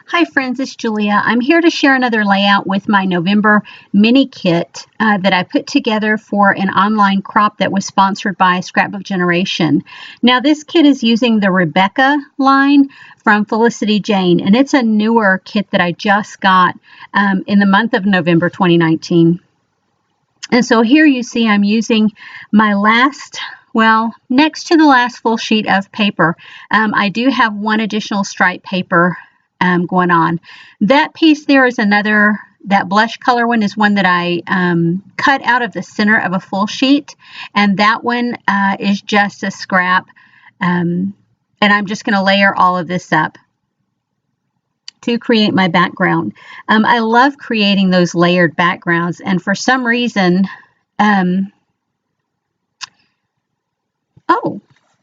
Hi friends, it's Julia. I'm here to share another layout with my November mini kit that I put together for an online crop that was sponsored by Scrapbook Generation. Now this kit is using the Rebekah line from Felicity Jane, and it's a newer kit that I just got in the month of November 2019. And so here you see I'm using my next to the last full sheet of paper. I do have one additional stripe paper going on. That piece there is another, that blush color one is one that I cut out of the center of a full sheet, and that one is just a scrap, and I'm just going to layer all of this up to create my background. I love creating those layered backgrounds, and for some reason, oh,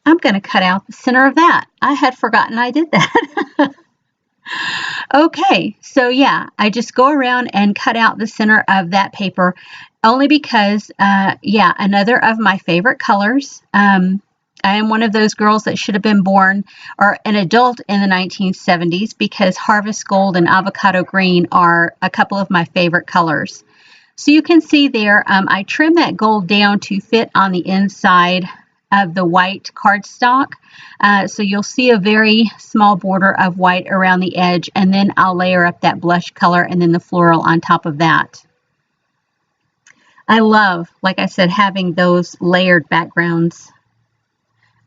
I'm going to cut out the center of that. I had forgotten I did that. Okay, so yeah, I just go around and cut out the center of that paper only because, yeah, another of my favorite colors. I am one of those girls that should have been born or an adult in the 1970s because Harvest Gold and Avocado Green are a couple of my favorite colors. So you can see there, I trimmed that gold down to fit on the inside of the white cardstock. So you'll see a very small border of white around the edge, and then I'll layer up that blush color and then the floral on top of that. I love, like I said, having those layered backgrounds.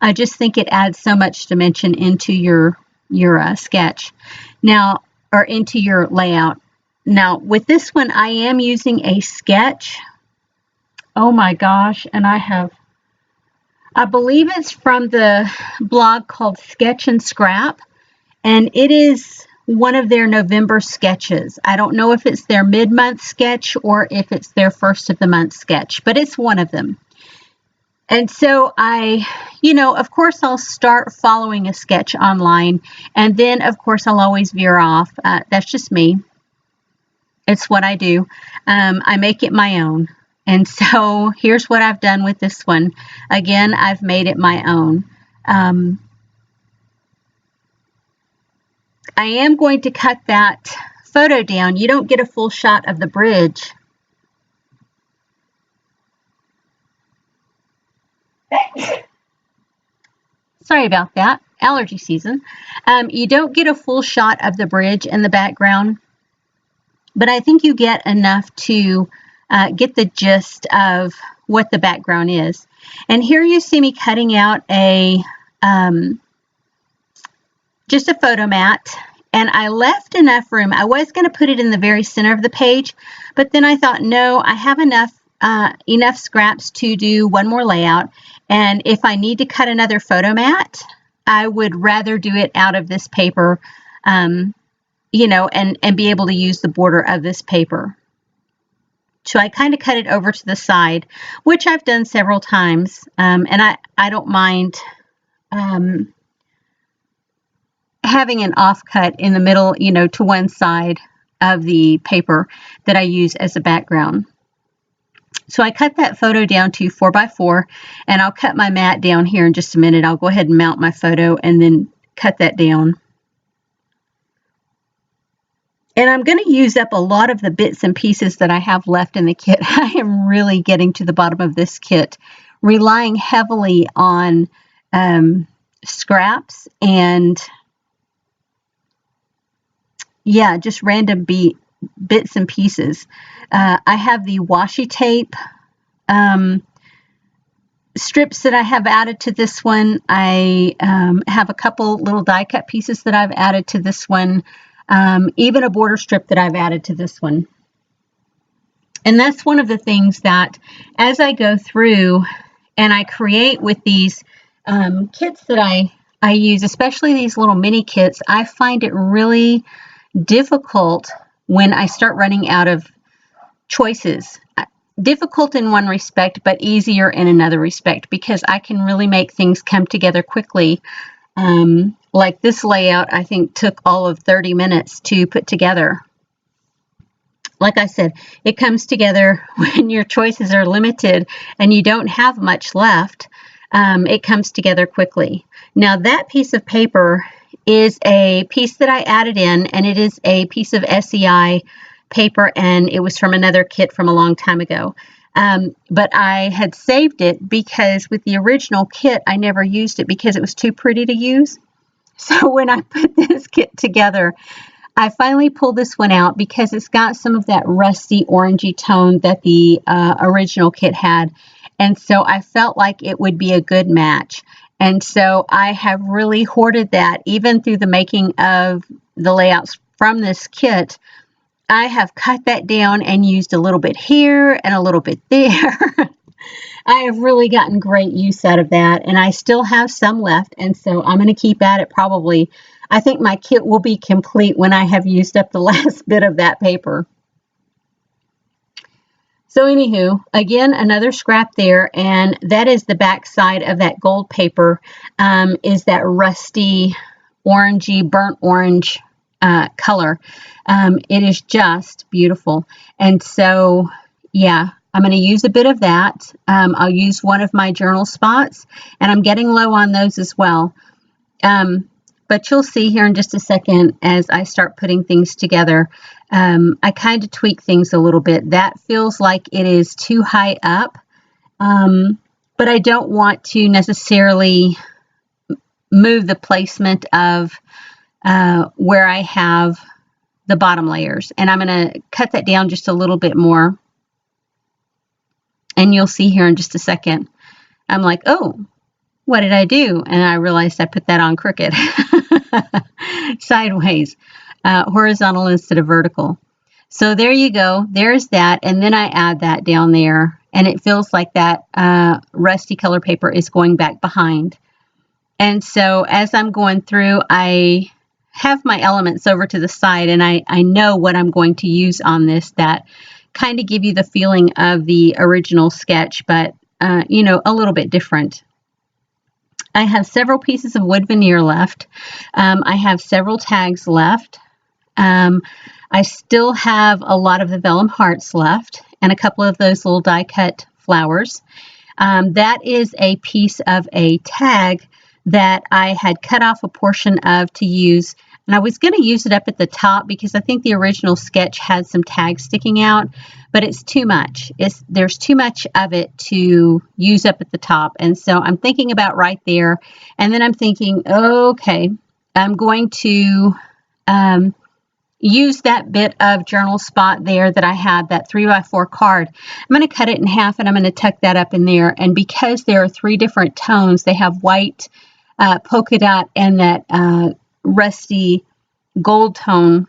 I just think it adds so much dimension into your sketch now, or into your layout. Now with this one, I am using a sketch. Oh my gosh, and I believe it's from the blog called Sketch and Scrap, and it is one of their November sketches. I don't know if it's their mid-month sketch or if it's their first of the month sketch, but it's one of them. And so of course, I'll start following a sketch online, and then, of course, I'll always veer off. That's just me. It's what I do. I make it my own. And so here's what I've done with this one. Again, I've made it my own. I am going to cut that photo down. You don't get a full shot of the bridge. Sorry about that. Allergy season. You don't get a full shot of the bridge in the background, but I think you get enough to get the gist of what the background is. And here you see me cutting out just a photo mat, and I left enough room. I was going to put it in the very center of the page, but then I thought, no, I have enough scraps to do one more layout, and if I need to cut another photo mat, I would rather do it out of this paper, and be able to use the border of this paper. So I kind of cut it over to the side, which I've done several times, and I don't mind having an offcut in the middle, to one side of the paper that I use as a background. So I cut that photo down to 4x4, and I'll cut my mat down here in just a minute. I'll go ahead and mount my photo and then cut that down. And I'm going to use up a lot of the bits and pieces that I have left in the kit. I am really getting to the bottom of this kit, relying heavily on scraps and, yeah, just random bits and pieces. I have the washi tape strips that I have added to this one. I have a couple little die cut pieces that I've added to this one. Even a border strip that I've added to this one. And that's one of the things that as I go through and I create with these kits that I use, especially these little mini kits, I find it really difficult when I start running out of choices. Difficult in one respect, but easier in another respect, because I can really make things come together quickly. Like this layout, I think took all of 30 minutes to put together. Like I said, it comes together when your choices are limited and you don't have much left. It comes together quickly. Now that piece of paper is a piece that I added in, and it is a piece of SEI paper, and it was from another kit from a long time ago. But I had saved it because with the original kit, I never used it because it was too pretty to use. So when I put this kit together, I finally pulled this one out because it's got some of that rusty orangey tone that the original kit had. And so I felt like it would be a good match. And so I have really hoarded that even through the making of the layouts from this kit. I have cut that down and used a little bit here and a little bit there. I have really gotten great use out of that, and I still have some left, and so I'm going to keep at it probably. I think my kit will be complete when I have used up the last bit of that paper. So anywho, again, another scrap there, and that is the back side of that gold paper, is that rusty, orangey, burnt orange color. It is just beautiful. And so, yeah, I'm going to use a bit of that. I'll use one of my journal spots, and I'm getting low on those as well. But you'll see here in just a second as I start putting things together, I kind of tweak things a little bit. That feels like it is too high up, but I don't want to necessarily move the placement of where I have the bottom layers. And I'm going to cut that down just a little bit more. And you'll see here in just a second, I'm like, oh, what did I do? And I realized I put that on crooked, sideways, horizontal instead of vertical. So there you go. There's that. And then I add that down there. And it feels like that rusty color paper is going back behind. And so as I'm going through, I have my elements over to the side, and I know what I'm going to use on this that kind of give you the feeling of the original sketch, but, you know, a little bit different. I have several pieces of wood veneer left. I have several tags left. I still have a lot of the vellum hearts left and a couple of those little die cut flowers. That is a piece of a tag that I had cut off a portion of to use. And I was going to use it up at the top because I think the original sketch had some tags sticking out, but it's too much. There's too much of it to use up at the top. And so I'm thinking about right there. And then I'm thinking, okay, I'm going to use that bit of journal spot there that I had, that 3x4 card. I'm going to cut it in half and I'm going to tuck that up in there. And because there are 3 different tones, they have white, polka dot, and that rusty gold tone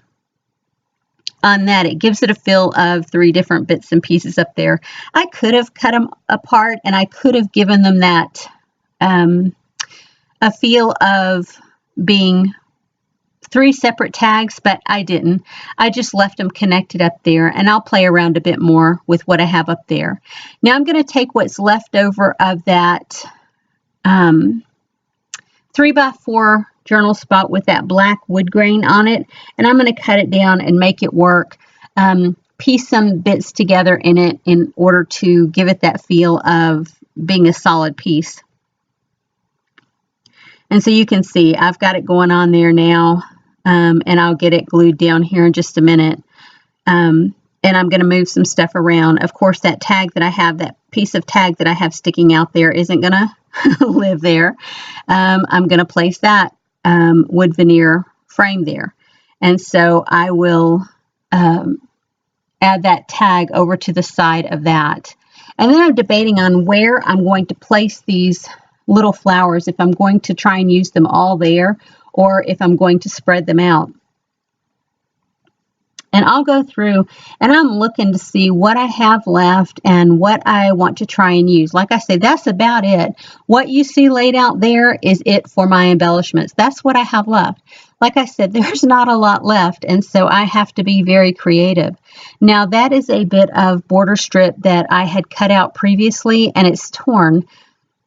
on that. It gives it a feel of 3 different bits and pieces up there. I could have cut them apart and I could have given them that a feel of being 3 separate tags, but I didn't. I just left them connected up there, and I'll play around a bit more with what I have up there. Now I'm going to take what's left over of that 3x4 journal spot with that black wood grain on it, and I'm going to cut it down and make it work. Piece some bits together in it in order to give it that feel of being a solid piece. And so you can see I've got it going on there now, and I'll get it glued down here in just a minute. And I'm going to move some stuff around. Of course, that tag that I have, that piece of tag that I have sticking out there isn't going to live there. I'm going to place that wood veneer frame there. And so I will add that tag over to the side of that. And then I'm debating on where I'm going to place these little flowers, if I'm going to try and use them all there or if I'm going to spread them out. And I'll go through and I'm looking to see what I have left and what I want to try and use. Like I said, that's about it. What you see laid out there is it for my embellishments. That's what I have left. Like I said, there's not a lot left, and so I have to be very creative. Now, that is a bit of border strip that I had cut out previously, and it's torn.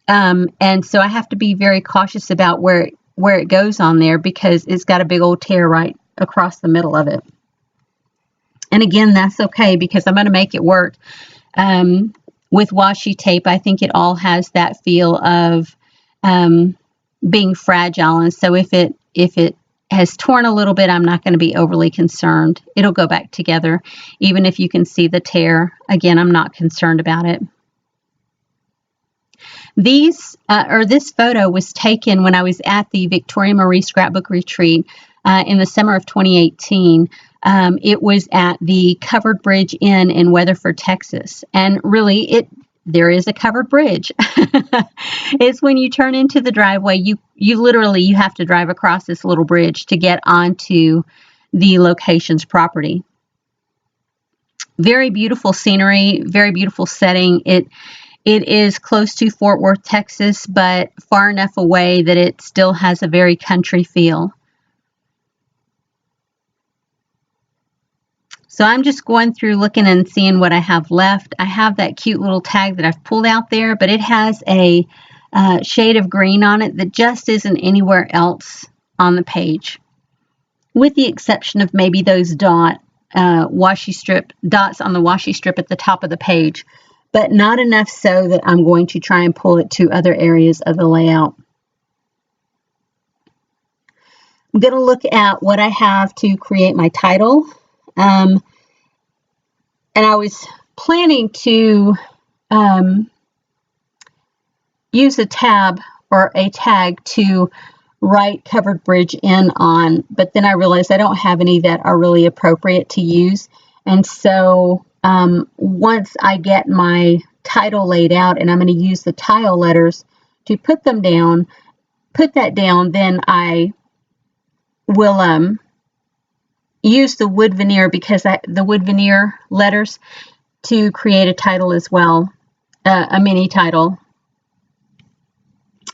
And so I have to be very cautious about where it goes on there because it's got a big old tear right across the middle of it. And again, that's okay because I'm going to make it work. With washi tape, I think it all has that feel of being fragile. And so if if it has torn a little bit, I'm not going to be overly concerned. It'll go back together. Even if you can see the tear, again, I'm not concerned about it. This photo was taken when I was at the Victoria Marie Scrapbook Retreat in the summer of 2018. It was at the Covered Bridge Inn in Weatherford, Texas. And really, there is a covered bridge. It's when you turn into the driveway, you literally have to drive across this little bridge to get onto the location's property. Very beautiful scenery, very beautiful setting. It is close to Fort Worth, Texas, but far enough away that it still has a very country feel. So I'm just going through looking and seeing what I have left. I have that cute little tag that I've pulled out there, but it has a shade of green on it that just isn't anywhere else on the page, with the exception of maybe those dots on the washi strip at the top of the page, but not enough so that I'm going to try and pull it to other areas of the layout. I'm going to look at what I have to create my title. And I was planning to use a tab or a tag to write Covered Bridge Inn on, but then I realized I don't have any that are really appropriate to use. And so once I get my title laid out, and I'm going to use the tile letters to put that down, then I will use the wood veneer, because the wood veneer letters, to create a title as well, a mini title.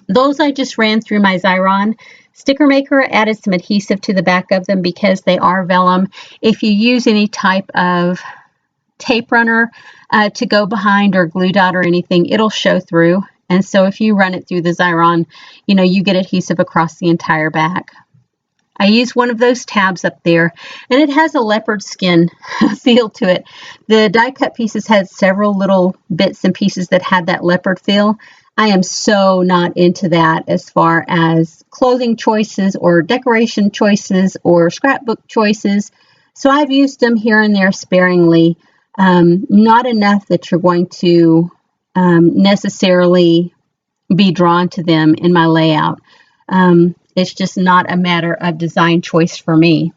Those I just ran through my Xyron sticker maker, added some adhesive to the back of them because they are vellum. If you use any type of tape runner to go behind, or glue dot or anything, it'll show through. And so if you run it through the Xyron, you get adhesive across the entire back. I use one of those tabs up there, and it has a leopard skin feel to it. The die cut pieces had several little bits and pieces that had that leopard feel. I am so not into that as far as clothing choices or decoration choices or scrapbook choices. So I've used them here and there sparingly, not enough that you're going to necessarily be drawn to them in my layout. It's just not a matter of design choice for me.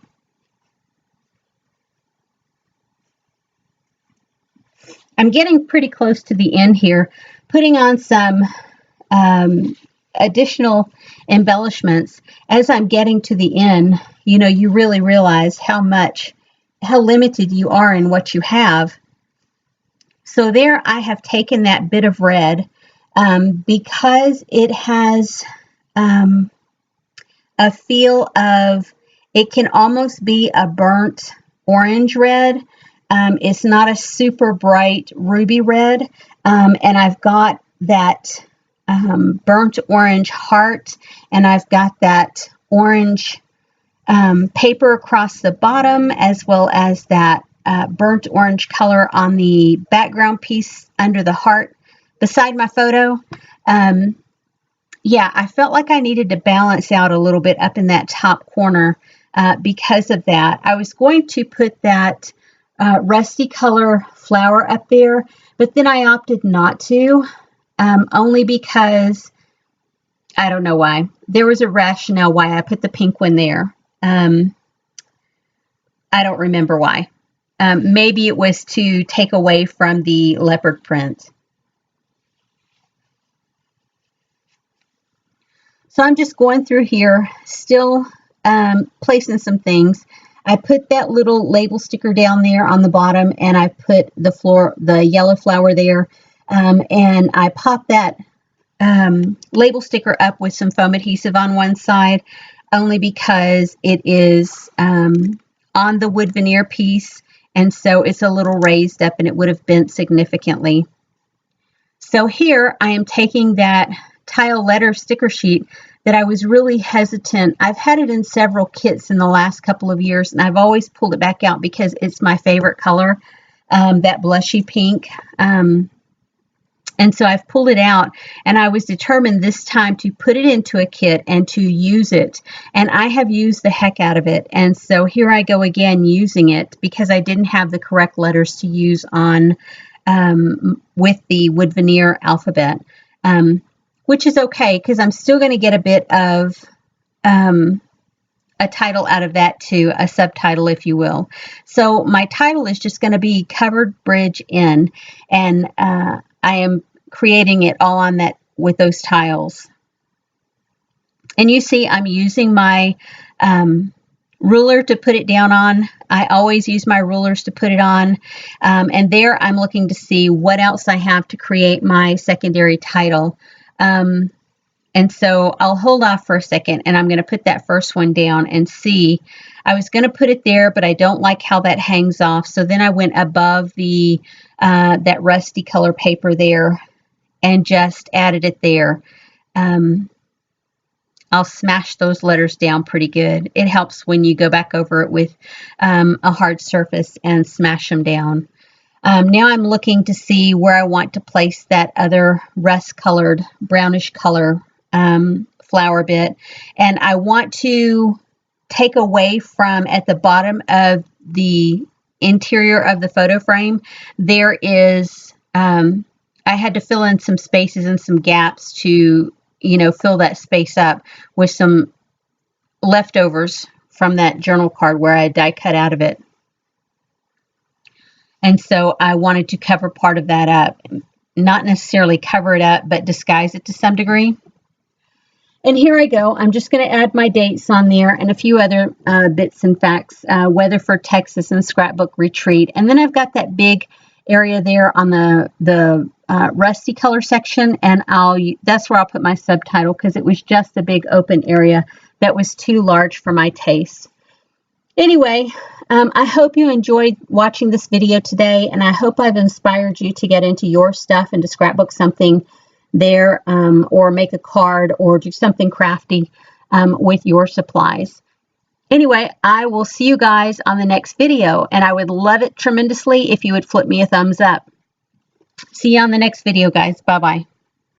I'm getting pretty close to the end here, putting on some additional embellishments. As I'm getting to the end, you really realize how limited you are in what you have. So there I have taken that bit of red, because it has a feel of, it can almost be a burnt orange red. It's not a super bright ruby red. And I've got that burnt orange heart, and I've got that orange paper across the bottom, as well as that burnt orange color on the background piece under the heart beside my photo. Yeah, I felt like I needed to balance out a little bit up in that top corner because of that. I was going to put that rusty color flower up there, but then I opted not to, only because I don't know why. There was a rationale why I put the pink one there. I don't remember why. Maybe it was to take away from the leopard print. So I'm just going through here, still placing some things. I put that little label sticker down there on the bottom, and I put the yellow flower there, and I popped that label sticker up with some foam adhesive on one side, only because it is on the wood veneer piece, and so it's a little raised up and it would have bent significantly. So here I am taking that tile letter sticker sheet that I was really hesitant. I've had it in several kits in the last couple of years, and I've always pulled it back out because it's my favorite color, that blushy pink. And so I've pulled it out, and I was determined this time to put it into a kit and to use it. And I have used the heck out of it. And so here I go again using it because I didn't have the correct letters to use on with the wood veneer alphabet, which is okay because I'm still going to get a bit of a title out of that too, a subtitle, if you will. So my title is just going to be Covered Bridge Inn, and I am creating it all on that with those tiles. And you see I'm using my ruler to put it down on. I always use my rulers to put it on. And there I'm looking to see what else I have to create my secondary title. And so I'll hold off for a second, and I'm going to put that first one down and see. I was going to put it there, but I don't like how that hangs off. So then I went above the that rusty color paper there and just added it there. I'll smash those letters down pretty good. It helps when you go back over it with a hard surface and smash them down. Now I'm looking to see where I want to place that other rust-colored, brownish color flower bit. And I want to take away from at the bottom of the interior of the photo frame, there is, I had to fill in some spaces and some gaps to, fill that space up with some leftovers from that journal card where I die cut out of it. And so I wanted to cover part of that up, not necessarily cover it up, but disguise it to some degree. And here I go. I'm just going to add my dates on there and a few other bits and facts, Weatherford, Texas, and Scrapbook Retreat. And then I've got that big area there on the rusty color section, and that's where I'll put my subtitle because it was just a big open area that was too large for my taste. Anyway, I hope you enjoyed watching this video today, and I hope I've inspired you to get into your stuff and to scrapbook something there, or make a card or do something crafty with your supplies. Anyway, I will see you guys on the next video, and I would love it tremendously if you would flip me a thumbs up. See you on the next video, guys. Bye-bye.